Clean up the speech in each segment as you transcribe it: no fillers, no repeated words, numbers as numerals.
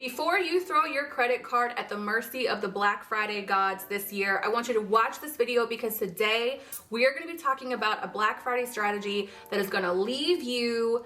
Before you throw your credit card at the mercy of the Black Friday gods this year, I want you to watch this video because today we are going to be talking about a Black Friday strategy that is going to leave you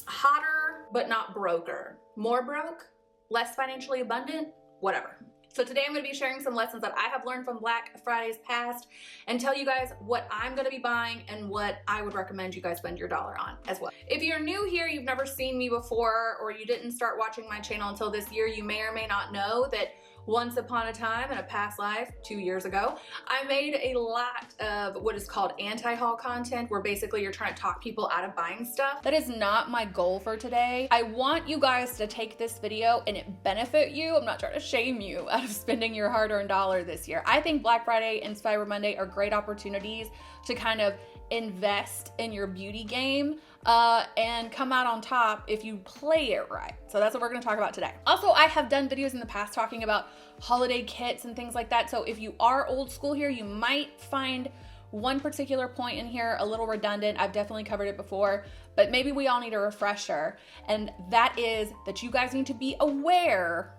hotter but not broker. More broke, less financially abundant, whatever. So today I'm going to be sharing some lessons that I have learned from Black Fridays past and tell you guys what I'm going to be buying and what I would recommend you guys spend your dollar on as well. If you're new here, you've never seen me before, or you didn't start watching my channel until this year, you may or may not know that once upon a time in a past life, 2 years ago, I made a lot of what is called anti-haul content, where basically you're trying to talk people out of buying stuff. That is not my goal for today. I want you guys to take this video and it benefit you. I'm not trying to shame you out of spending your hard-earned dollar this year. I think Black Friday and Cyber Monday are great opportunities to kind of invest in your beauty game and come out on top if you play it right. So that's what we're going to talk about today. Also, I have done videos in the past talking about holiday kits and things like that. So if you are old school here, you might find one particular point in here a little redundant. I've definitely covered it before, but maybe we all need a refresher. And that is that you guys need to beware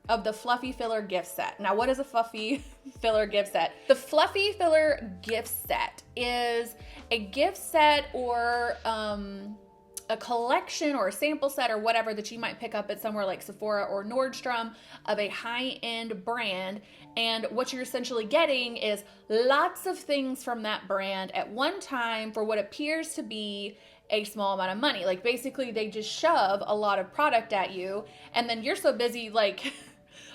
of the fluffy filler gift set. Now, what is a fluffy filler gift set? The fluffy filler gift set is a gift set or a collection or a sample set or whatever that you might pick up at somewhere like Sephora or Nordstrom of a high-end brand. And what you're essentially getting is lots of things from that brand at one time for what appears to be a small amount of money. Like basically they just shove a lot of product at you, and then you're so busy like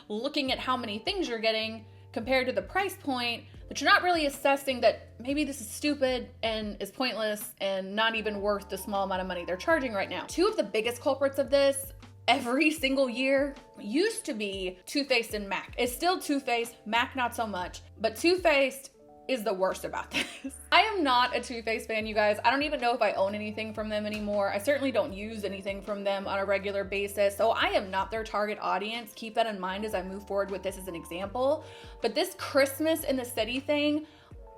looking at how many things you're getting compared to the price point that you're not really assessing that maybe this is stupid and is pointless and not even worth the small amount of money they're charging right now. Two of the biggest culprits of this every single year used to be Too Faced and MAC. It's still Too Faced, MAC not so much, but Too Faced is the worst about this. I am not a Too Faced fan, you guys. I don't even know if I own anything from them anymore. I certainly don't use anything from them on a regular basis, so I am not their target audience. Keep that in mind as I move forward with this as an example. But this Christmas in the City thing,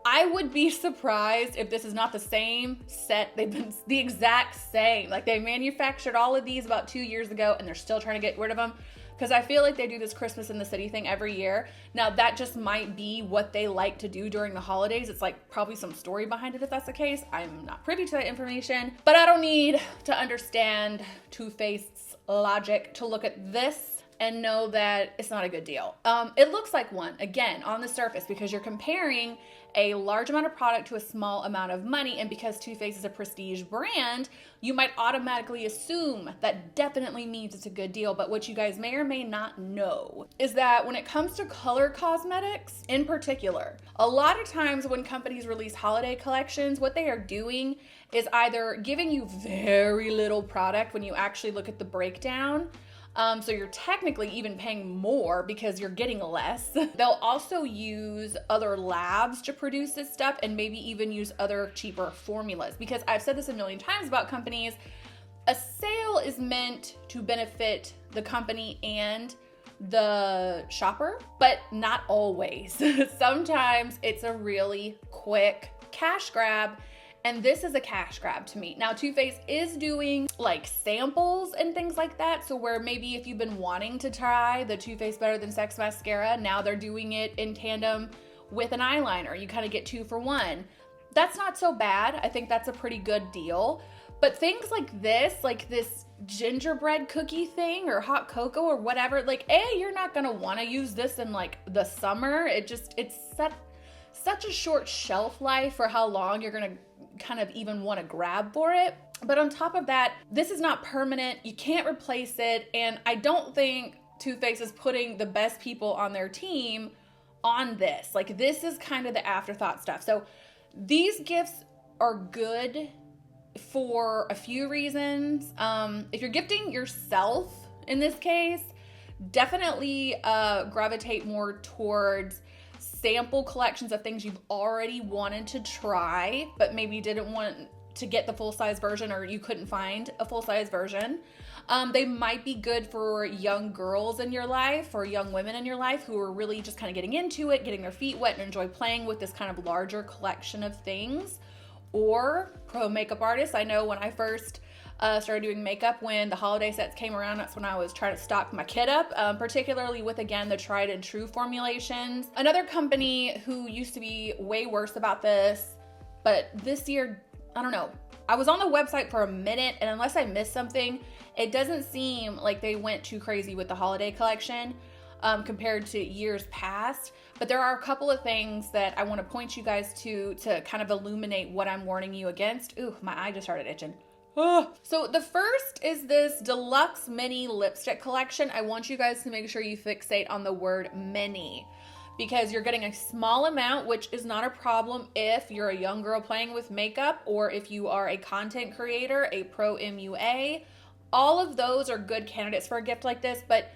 I would be surprised if this is not the same set. They've been the exact same. Like they manufactured all of these about 2 years ago and they're still trying to get rid of them. Because I feel like they do this Christmas in the City thing every year. Now that just might be what they like to do during the holidays. It's like probably some story behind it if that's the case. I'm not privy to that information, but I don't need to understand Too Faced's logic to look at this and know that it's not a good deal. It looks like one, again, on the surface, because you're comparing a large amount of product to a small amount of money, and because Too Faced is a prestige brand, you might automatically assume that definitely means it's a good deal. But what you guys may or may not know is that when it comes to color cosmetics in particular, a lot of times when companies release holiday collections, what they are doing is either giving you very little product when you actually look at the breakdown. So you're technically even paying more because you're getting less. They'll also use other labs to produce this stuff and maybe even use other cheaper formulas. Because I've said this a million times about companies, a sale is meant to benefit the company and the shopper, but not always. Sometimes it's a really quick cash grab. And this is a cash grab to me. Now, Too Faced is doing like samples and things like that. So where maybe if you've been wanting to try the Too Faced Better Than Sex mascara, now they're doing it in tandem with an eyeliner. You kind of get 2 for 1. That's not so bad. I think that's a pretty good deal. But things like this gingerbread cookie thing or hot cocoa or whatever, like you're not gonna wanna use this in like the summer. It's such a short shelf life for how long you're gonna kind of even want to grab for it. But on top of that, this is not permanent. You can't replace it. And I don't think Too Faced is putting the best people on their team on this. Like this is kind of the afterthought stuff. So these gifts are good for a few reasons. If you're gifting yourself in this case, definitely gravitate more towards sample collections of things you've already wanted to try, but maybe didn't want to get the full-size version or you couldn't find a full-size version. They might be good for young girls in your life or young women in your life who are really just kind of getting into it, getting their feet wet and enjoy playing with this kind of larger collection of things. Or pro makeup artists. I know when I first started doing makeup when the holiday sets came around. That's when I was trying to stock my kit up, particularly with, again, the tried and true formulations. Another company who used to be way worse about this, but this year, I don't know. I was on the website for a minute, and unless I missed something, it doesn't seem like they went too crazy with the holiday collection compared to years past. But there are a couple of things that I want to point you guys to kind of illuminate what I'm warning you against. Ooh, my eye just started itching. So the first is this deluxe mini lipstick collection. I want you guys to make sure you fixate on the word mini, because you're getting a small amount, which is not a problem if you're a young girl playing with makeup, or if you are a content creator, a pro MUA. All of those are good candidates for a gift like this, but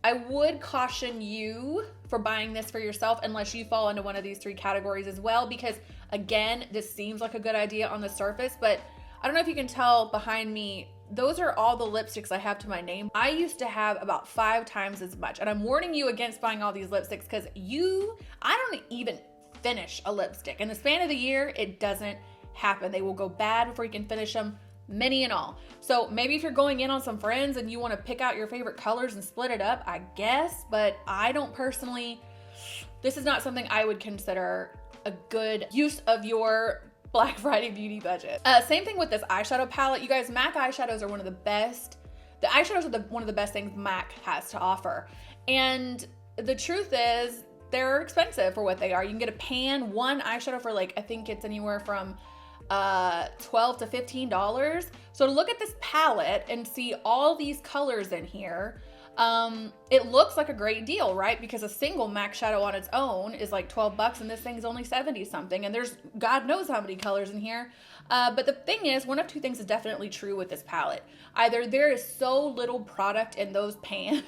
I would caution you for buying this for yourself unless you fall into one of these three categories as well, because again, this seems like a good idea on the surface, but I don't know if you can tell behind me, those are all the lipsticks I have to my name. I used to have about 5 times as much, and I'm warning you against buying all these lipsticks because I don't even finish a lipstick. In the span of the year, it doesn't happen. They will go bad before you can finish them, many and all. So maybe if you're going in on some friends and you want to pick out your favorite colors and split it up, I guess, but I don't personally, this is not something I would consider a good use of your Black Friday beauty budget. Same thing with this eyeshadow palette. You guys, MAC eyeshadows are one of the best. The eyeshadows are one of the best things MAC has to offer. And the truth is, they're expensive for what they are. You can get a pan, one eyeshadow for like, I think it's anywhere from $12 to $15. So to look at this palette and see all these colors in here, it looks like a great deal, right? Because a single MAC shadow on its own is like $12 and this thing's only 70 something, and there's God knows how many colors in here. But the thing is, one of two things is definitely true with this palette. Either there is so little product in those pans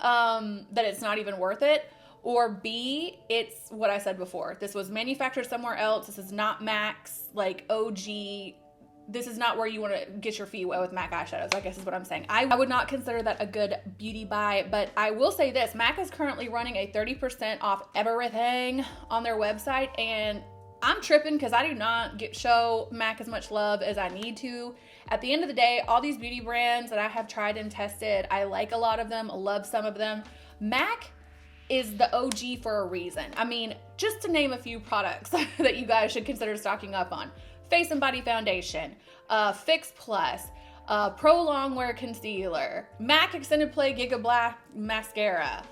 that it's not even worth it, or B, it's what I said before. This was manufactured somewhere else. This is not MAC's like OG. This is not where you want to get your feet wet with MAC eyeshadows, I guess is what I'm saying. I would not consider that a good beauty buy, but I will say this. MAC is currently running a 30% off everything on their website, and I'm tripping because I do not show MAC as much love as I need to. At the end of the day, all these beauty brands that I have tried and tested, I like a lot of them, love some of them. MAC is the OG for a reason. I mean, just to name a few products that you guys should consider stocking up on. Face and Body Foundation, Fix Plus, Pro Longwear Concealer, MAC Extended Play Giga Black Mascara,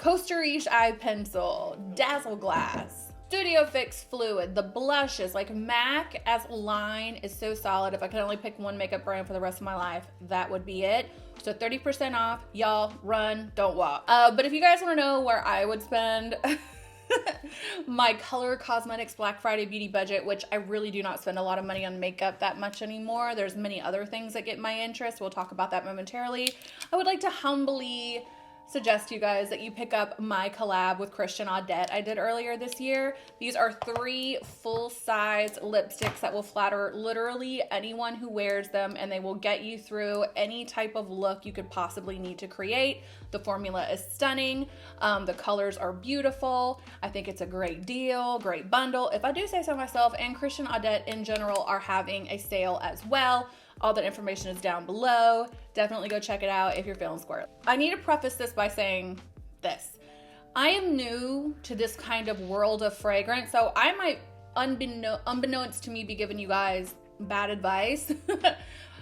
Costa Riche Eye Pencil, Dazzle Glass, Studio Fix Fluid, the blushes. Like, MAC as a line is so solid. If I could only pick one makeup brand for the rest of my life, that would be it. So 30% off, y'all, run, don't walk. But if you guys wanna know where I would spend my Color Cosmetics Black Friday beauty budget, which I really do not spend a lot of money on makeup that much anymore. There's many other things that get my interest. We'll talk about that momentarily. I would like to humbly suggest to you guys that you pick up my collab with Christian Audette I did earlier this year. These are 3 full-size lipsticks that will flatter literally anyone who wears them, and they will get you through any type of look you could possibly need to create. The formula is stunning. The colors are beautiful. I think it's a great deal, great bundle. If I do say so myself, and Christian Audette in general are having a sale as well. All that information is down below. Definitely go check it out if you're feeling squirrely. I need to preface this by saying this. I am new to this kind of world of fragrance, so I might, unbeknownst to me, be giving you guys bad advice.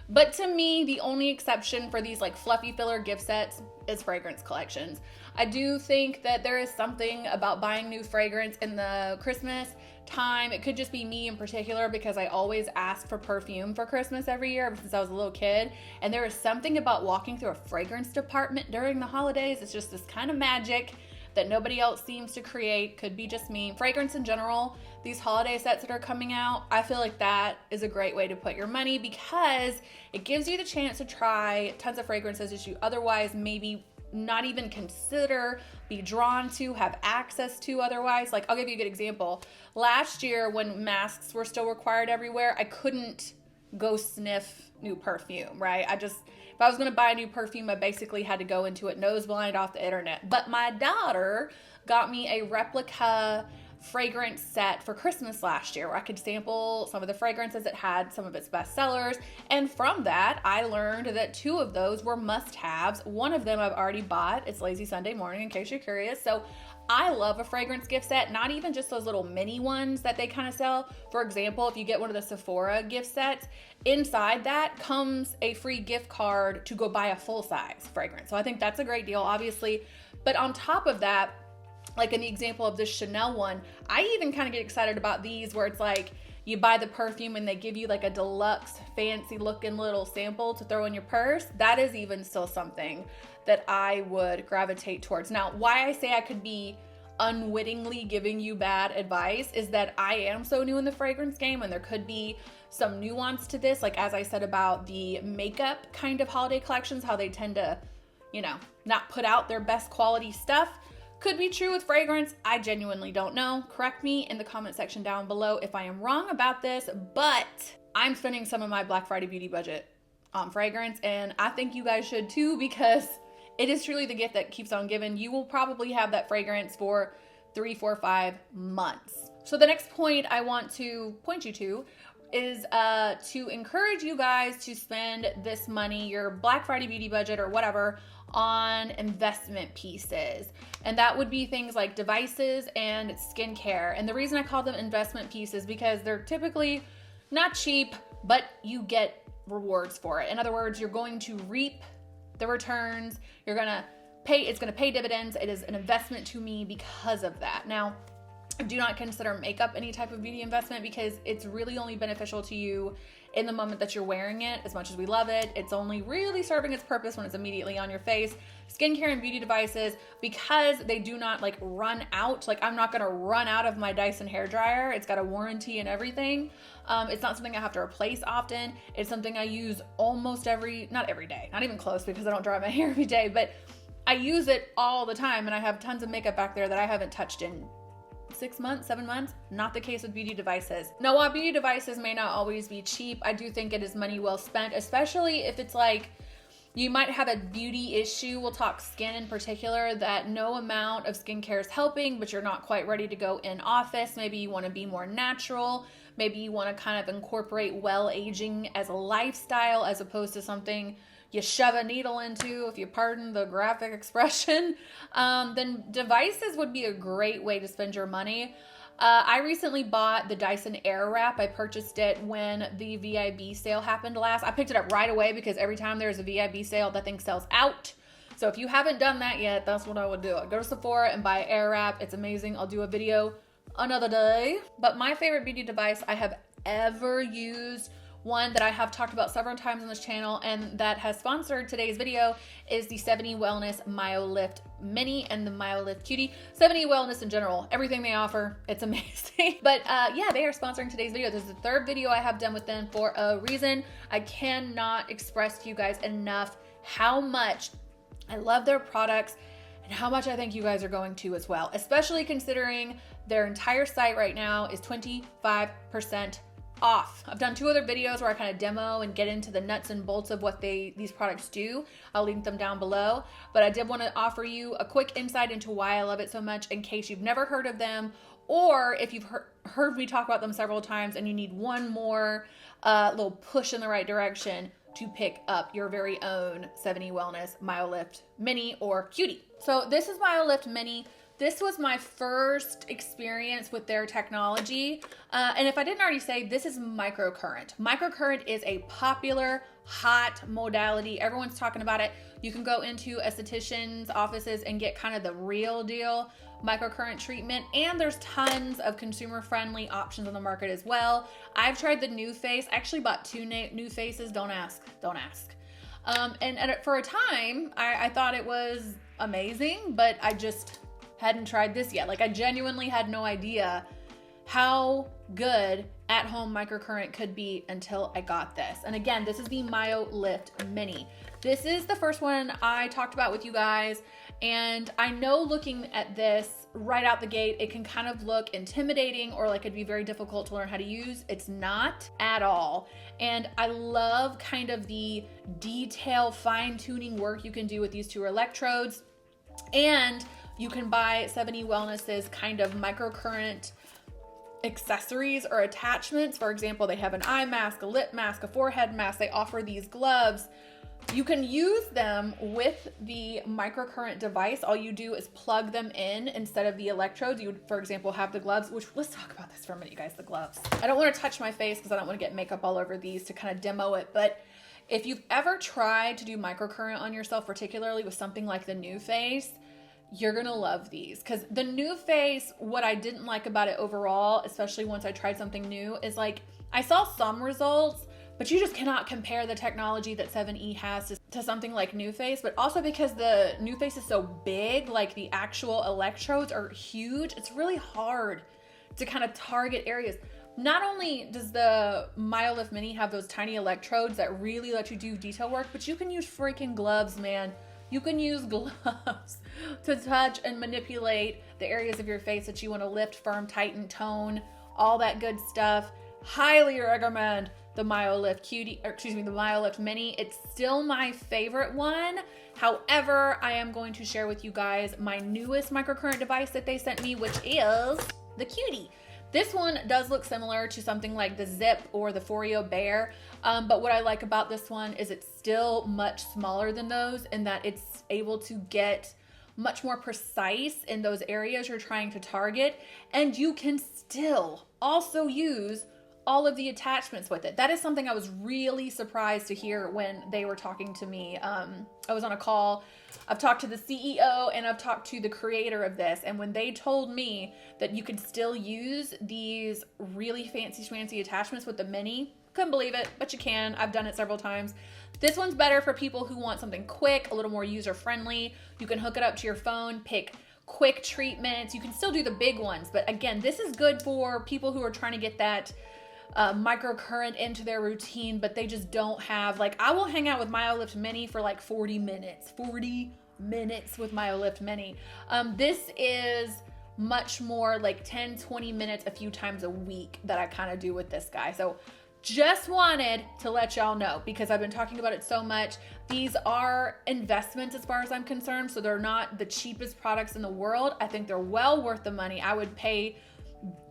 But to me, the only exception for these like fluffy filler gift sets is fragrance collections. I do think that there is something about buying new fragrance in the Christmas time. It could just be me in particular, because I always ask for perfume for Christmas every year ever since I was a little kid. And there is something about walking through a fragrance department during the holidays. It's just this kind of magic that nobody else seems to create. Could be just me. Fragrance in general, these holiday sets that are coming out, I feel like that is a great way to put your money, because it gives you the chance to try tons of fragrances that you otherwise maybe not even consider, be drawn to, have access to otherwise. Like, I'll give you a good example. Last year, when masks were still required everywhere, I couldn't go sniff new perfume, right? If I was gonna buy a new perfume, I basically had to go into it nose blind off the internet. But my daughter got me a replica fragrance set for Christmas last year where I could sample some of the fragrances. It had some of its best sellers. And from that, I learned that 2 of those were must-haves. One of them I've already bought. It's Lazy Sunday Morning, in case you're curious. So I love a fragrance gift set, not even just those little mini ones that they kind of sell. For example, if you get one of the Sephora gift sets, inside that comes a free gift card to go buy a full-size fragrance. So I think that's a great deal, obviously. But on top of that, like in the example of this Chanel one, I even kind of get excited about these where it's like you buy the perfume and they give you like a deluxe fancy looking little sample to throw in your purse. That is even still something that I would gravitate towards. Now, why I say I could be unwittingly giving you bad advice is that I am so new in the fragrance game, and there could be some nuance to this. Like as I said about the makeup kind of holiday collections, how they tend to, you know, not put out their best quality stuff. Could be true with fragrance. I genuinely don't know. Correct me in the comment section down below if I am wrong about this, but I'm spending some of my Black Friday beauty budget on fragrance, and I think you guys should too, because it is truly the gift that keeps on giving. You will probably have that fragrance for 3, 4, 5 months. So the next point I want to point you to is to encourage you guys to spend this money, your Black Friday beauty budget or whatever, on investment pieces. And that would be things like devices and skincare. And the reason I call them investment pieces because they're typically not cheap, but you get rewards for it. In other words, you're going to reap the returns. You're gonna pay, it's gonna pay dividends. It is an investment to me because of that. Now, I do not consider makeup any type of beauty investment because it's really only beneficial to you in the moment that you're wearing it. As much as we love it, it's only really serving its purpose when it's immediately on your face. Skincare and beauty devices, because they do not like run out. Like I'm not gonna run out of my Dyson hair dryer. It's got a warranty and everything. It's not something I have to replace often. It's something I use almost not every day, not even close because I don't dry my hair every day, but I use it all the time, and I have tons of makeup back there that I haven't touched in 6 months, 7 months. Not the case with beauty devices. Now, while beauty devices may not always be cheap, I do think it is money well spent, especially if it's like you might have a beauty issue. We'll talk skin in particular, that no amount of skincare is helping, but you're not quite ready to go in office. Maybe you want to be more natural. Maybe you want to kind of incorporate well aging as a lifestyle as opposed to something you shove a needle into, if you pardon the graphic expression. Then devices would be a great way to spend your money. I recently bought the Dyson Air Wrap. I purchased it when the VIB sale happened last. I picked it up right away because every time there's a VIB sale, that thing sells out. So if you haven't done that yet, that's what I would do. I'd go to Sephora and buy Air Wrap. It's amazing. I'll do a video another day. But my favorite beauty device I have ever used, one that I have talked about several times on this channel and that has sponsored today's video, is the 70 Wellness MyoLift Mini and the MyoLift Cutie. 70 Wellness in general, everything they offer, it's amazing. But yeah, they are sponsoring today's video. This is the 3rd video I have done with them for a reason. I cannot express to you guys enough how much I love their products and how much I think you guys are going to as well, especially considering their entire site right now is 25% off. I've done 2 other videos where I kind of demo and get into the nuts and bolts of what these products do. I'll link them down below, but I did want to offer you a quick insight into why I love it so much in case you've never heard of them, or if you've heard me talk about them several times and you need one more little push in the right direction to pick up your very own 70 Wellness MyoLift Mini or Cutie. So this is MyoLift Mini. This was my first experience with their technology. And if I didn't already say, this is microcurrent. Microcurrent is a popular, hot modality. Everyone's talking about it. You can go into estheticians' offices and get kind of the real deal microcurrent treatment. And there's tons of consumer-friendly options on the market as well. I've tried the new face. I actually bought 2 new faces. Don't ask. Don't ask. And for a time, I thought it was amazing, but I just hadn't tried this yet. Like I genuinely had no idea how good at-home microcurrent could be until I got this. And again, this is the MyoLift Mini. This is the first one I talked about with you guys. And I know looking at this right out the gate, it can kind of look intimidating or like it'd be very difficult to learn how to use. It's not at all. And I love kind of the detail fine-tuning work you can do with these 2 electrodes. And You can buy 7E Wellness's kind of microcurrent accessories or attachments. For example, they have an eye mask, a lip mask, a forehead mask. They offer these gloves. You can use them with the microcurrent device. All you do is plug them in instead of the electrodes. You would, for example, have the gloves, which let's talk about this for a minute, you guys, the gloves. I don't want to touch my face because I don't want to get makeup all over these to kind of demo it. But if you've ever tried to do microcurrent on yourself, particularly with something like the NuFace, you're going to love these. Because the NuFace, what I didn't like about it overall, especially once I tried something new, is like I saw some results, but you just cannot compare the technology that 7E has to something like NuFace. But also because the NuFace is so big, like the actual electrodes are huge, it's really hard to kind of target areas. Not only does the MyoLift Mini have those tiny electrodes that really let you do detail work, but you can use freaking gloves, man. You can use gloves to touch and manipulate the areas of your face that you want to lift, firm, tighten, tone, all that good stuff. Highly recommend the MyoLift the MyoLift Mini. It's still my favorite one. However, I am going to share with you guys my newest microcurrent device that they sent me, which is the Cutie. This one does look similar to something like the Zip or the Foreo Bear, but what I like about this one is it's still much smaller than those in that it's able to get much more precise in those areas you're trying to target, and you can still also use all of the attachments with it. That is something I was really surprised to hear when they were talking to me. I was on a call. I've talked to the CEO and I've talked to the creator of this, and when they told me that you could still use these really fancy schmancy attachments with the Mini, couldn't believe it, but you can. I've done it several times. This one's better for people who want something quick, a little more user-friendly. You can hook it up to your phone, pick quick treatments. You can still do the big ones, but again, this is good for people who are trying to get that microcurrent into their routine, but they just don't have, like, I will hang out with MyoLift Mini for like 40 minutes with MyoLift Mini. This is much more like 10-20 minutes a few times a week that I kind of do with this guy. So just wanted to let y'all know, because I've been talking about it so much. These are investments as far as I'm concerned, so they're not the cheapest products in the world. I think they're well worth the money. I would pay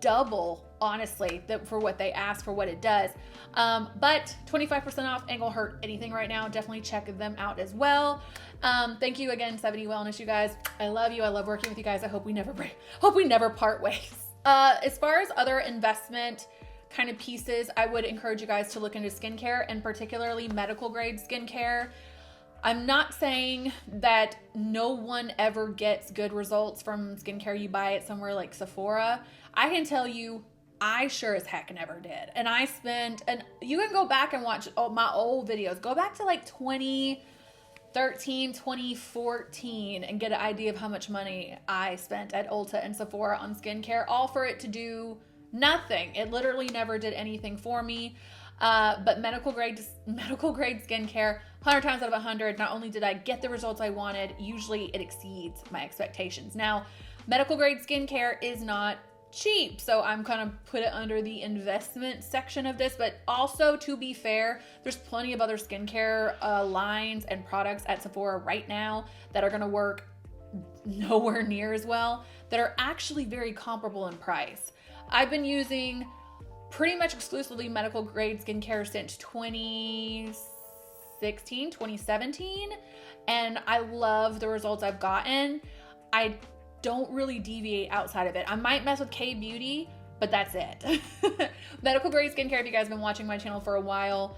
double, honestly, for what they ask for what it does. But 25% off ain't gonna hurt anything right now. Definitely check them out as well. Thank you again, 7E Wellness, you guys. I love you. I love working with you guys. I hope we never part ways. As far as other investment kind of pieces, I would encourage you guys to look into skincare, and particularly medical grade skincare. I'm not saying that no one ever gets good results from skincare you buy at somewhere like Sephora. I can tell you, I sure as heck never did. And I spent, and you can go back and watch my old videos. Go back to like 2013, 2014 and get an idea of how much money I spent at Ulta and Sephora on skincare, all for it to do nothing. It literally never did anything for me. But medical grade skincare, 100 times out of 100, not only did I get the results I wanted, usually it exceeds my expectations. Now, medical grade skincare is not cheap, so I'm kind of put it under the investment section of this, but also, to be fair, there's plenty of other skincare lines and products at Sephora right now that are going to work nowhere near as well, that are actually very comparable in price. I've been using pretty much exclusively medical grade skincare since 2016, 2017, and I love the results I've gotten. I don't really deviate outside of it. I might mess with K-Beauty, but that's it. Medical grade skincare, if you guys have been watching my channel for a while,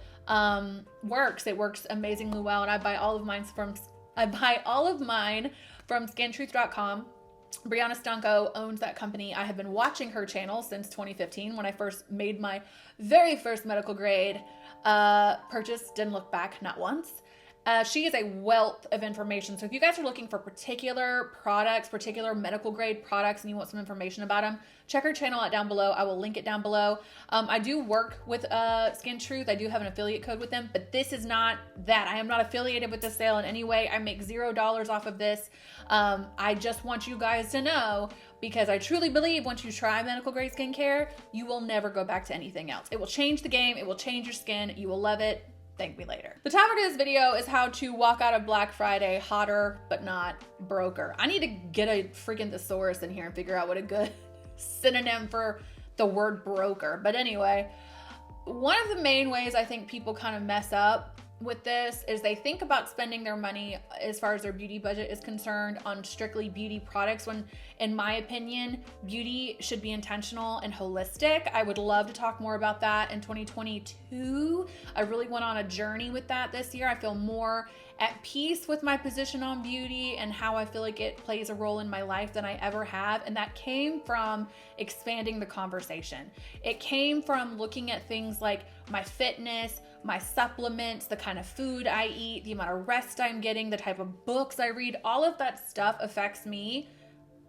works. It works amazingly well, and I buy all of mine from skintruth.com. Brianna Stanko owns that company. I have been watching her channel since 2015 when I first made my very first medical grade purchase. Didn't look back, not once. She is a wealth of information. So if you guys are looking for particular products, particular medical grade products, and you want some information about them, check her channel out down below. I will link it down below. I do work with Skin Truth. I do have an affiliate code with them, but this is not that. I am not affiliated with this sale in any way. I make $0 off of this. I just want you guys to know, because I truly believe once you try medical grade skincare, you will never go back to anything else. It will change the game. It will change your skin. You will love it. thank me later. The topic of this video is how to walk out of Black Friday hotter, but not broker. I need to get a freaking thesaurus in here and figure out what a good synonym for the word broker. But anyway, one of the main ways I think people kind of mess up with this is they think about spending their money as far as their beauty budget is concerned on strictly beauty products, when in my opinion, beauty should be intentional and holistic. I would love to talk more about that in 2022. I really went on a journey with that this year. I feel more at peace with my position on beauty and how I feel like it plays a role in my life than I ever have. And that came from expanding the conversation. It came from looking at things like my fitness, my supplements, the kind of food I eat, the amount of rest I'm getting, the type of books I read. All of that stuff affects me,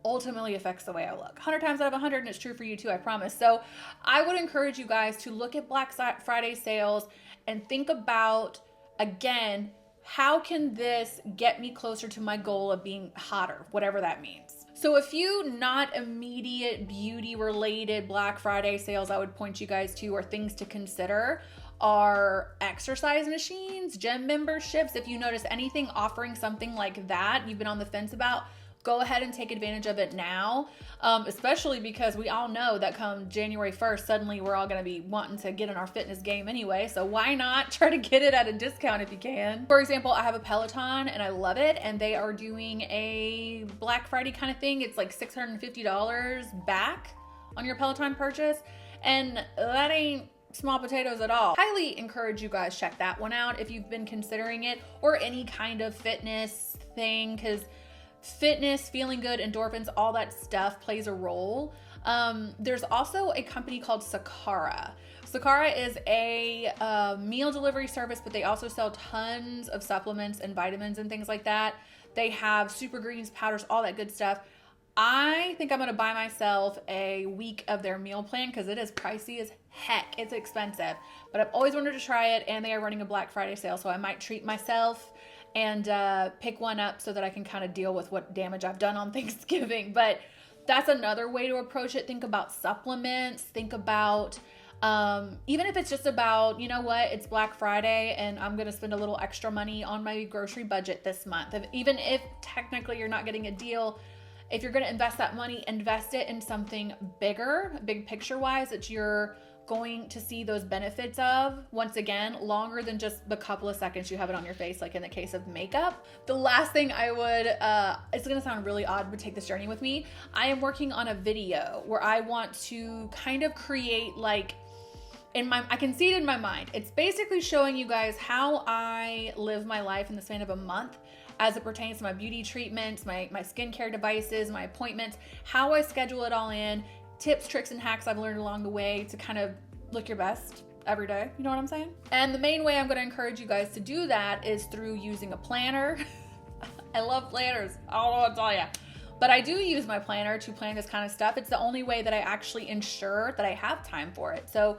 ultimately affects the way I look. 100 times out of 100, and it's true for you too, I promise. So I would encourage you guys to look at Black Friday sales and think about, again, how can this get me closer to my goal of being hotter, whatever that means. So a few not immediate beauty related Black Friday sales I would point you guys to, or things to consider, are exercise machines, gym memberships. If you notice anything offering something like that you've been on the fence about, go ahead and take advantage of it now, especially because we all know that come January 1st, suddenly we're all going to be wanting to get in our fitness game anyway. So why not try to get it at a discount if you can? For example, I have a Peloton and I love it, and they are doing a Black Friday kind of thing. It's like $650 back on your Peloton purchase, and that ain't small potatoes at all. Highly encourage you guys check that one out if you've been considering it, or any kind of fitness thing, because fitness, feeling good, endorphins, all that stuff plays a role. There's also a company called Sakara. Sakara is a meal delivery service, but they also sell tons of supplements and vitamins and things like that. They have super greens, powders, all that good stuff. I think I'm going to buy myself a week of their meal plan because it is pricey as heck. It's expensive, but I've always wanted to try it, and they are running a Black Friday sale, so I might treat myself and pick one up so that I can kind of deal with what damage I've done on Thanksgiving. But that's another way to approach it. Think about supplements. Think about, even if it's just about, you know what, it's Black Friday and I'm going to spend a little extra money on my grocery budget this month. Even if technically you're not getting a deal, if you're going to invest that money, invest it in something bigger, big picture wise, that you're going to see those benefits of, once again, longer than just the couple of seconds you have it on your face, like in the case of makeup. The last thing I would, it's going to sound really odd, but take this journey with me. I am working on a video where I want to kind of create like, I can see it in my mind. It's basically showing you guys how I live my life in the span of a month as it pertains to my beauty treatments, my skincare devices, my appointments, how I schedule it all in, tips, tricks, and hacks I've learned along the way to kind of look your best every day. You know what I'm saying? And the main way I'm going to encourage you guys to do that is through using a planner. I love planners. I don't know what to tell you. But I do use my planner to plan this kind of stuff. It's the only way that I actually ensure that I have time for it. So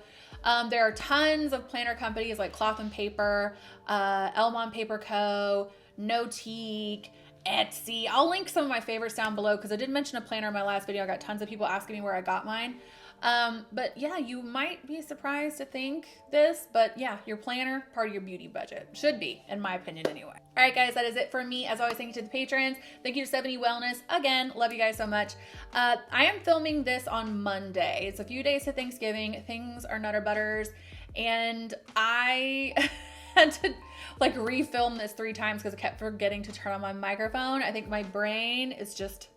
there are tons of planner companies like Cloth and Paper, Elmon Paper Co., Notique, Etsy. I'll link some of my favorites down below because I did mention a planner in my last video. I got tons of people asking me where I got mine. But yeah, you might be surprised to think this, but yeah, your planner, part of your beauty budget. Should be, in my opinion anyway. All right, guys, that is it for me. As always, thank you to the patrons. Thank you to 70 Wellness. Again, love you guys so much. I am filming this on Monday. It's a few days to Thanksgiving. Things are Nutter Butters. And I had to like refilm this 3 times because I kept forgetting to turn on my microphone. I think my brain is just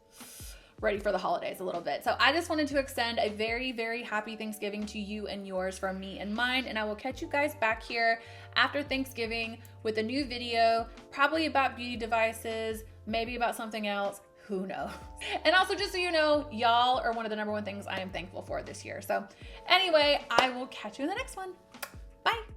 ready for the holidays a little bit. So I just wanted to extend a very, very happy Thanksgiving to you and yours from me and mine. And I will catch you guys back here after Thanksgiving with a new video, probably about beauty devices, maybe about something else. Who knows? And also, just so you know, y'all are one of the #1 things I am thankful for this year. So anyway, I will catch you in the next one. Bye.